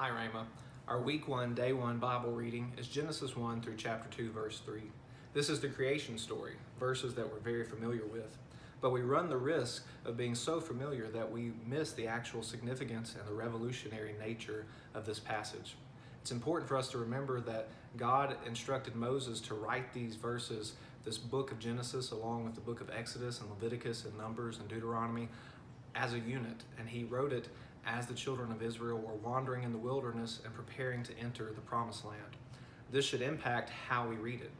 Hi, Rama. Our week 1, day 1 Bible reading is Genesis 1 through chapter 2, verse 3. This is the creation story, verses that we're very familiar with. But we run the risk of being so familiar that we miss the actual significance and the revolutionary nature of this passage. It's important for us to remember that God instructed Moses to write these verses, this book of Genesis, along with the book of Exodus and Leviticus and Numbers and Deuteronomy, as a unit, and he wrote it as the children of Israel were wandering in the wilderness and preparing to enter the promised land. This should impact how we read it.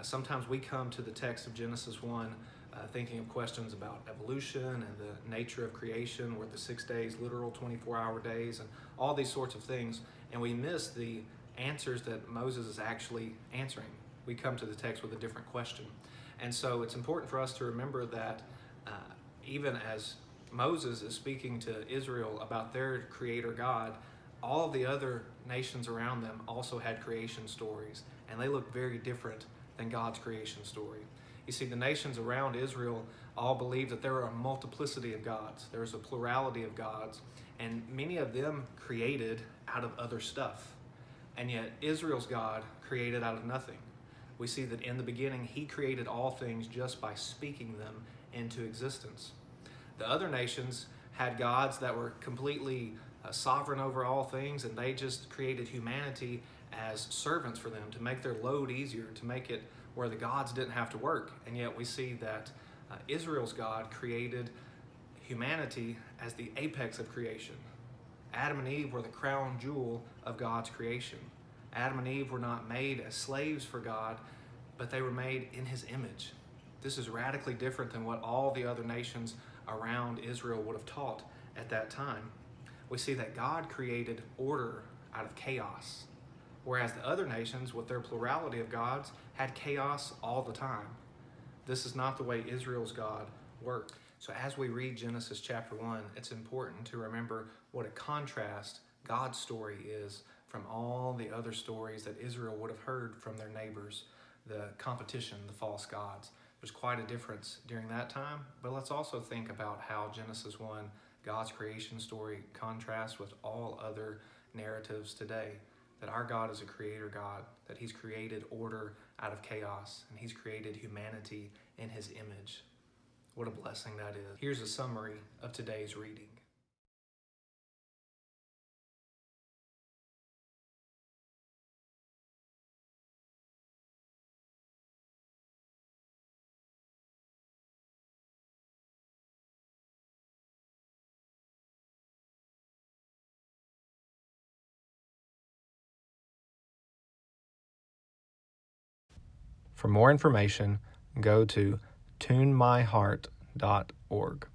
Sometimes we come to the text of Genesis 1 thinking of questions about evolution and the nature of creation, were the 6 days literal 24-hour days, and all these sorts of things, and we miss the answers that Moses is actually answering. We come to the text with a different question. And so it's important for us to remember that even as Moses is speaking to Israel about their creator God, all of the other nations around them also had creation stories, and they look very different than God's creation story. You see, the nations around Israel all believed that there are a multiplicity of gods. There's a plurality of gods, and many of them created out of other stuff. And yet Israel's God created out of nothing. We see that in the beginning, he created all things just by speaking them into existence. The other nations had gods that were completely sovereign over all things, and they just created humanity as servants for them to make their load easier, to make it where the gods didn't have to work. And yet we see that Israel's God created humanity as the apex of creation. Adam and Eve were the crown jewel of God's creation. Adam and Eve were not made as slaves for God, but they were made in his image. This is radically different than what all the other nations around Israel would have taught at that time. We see that God created order out of chaos, whereas the other nations, with their plurality of gods, had chaos all the time. This is not the way Israel's God worked. So as we read Genesis chapter 1, it's important to remember what a contrast God's story is from all the other stories that Israel would have heard from their neighbors, the competition, the false gods. There's quite a difference during that time, but let's also think about how Genesis 1, God's creation story, contrasts with all other narratives today. That our God is a creator God, that he's created order out of chaos, and he's created humanity in his image. What a blessing that is. Here's a summary of today's reading. For more information, go to tunemyheart.org.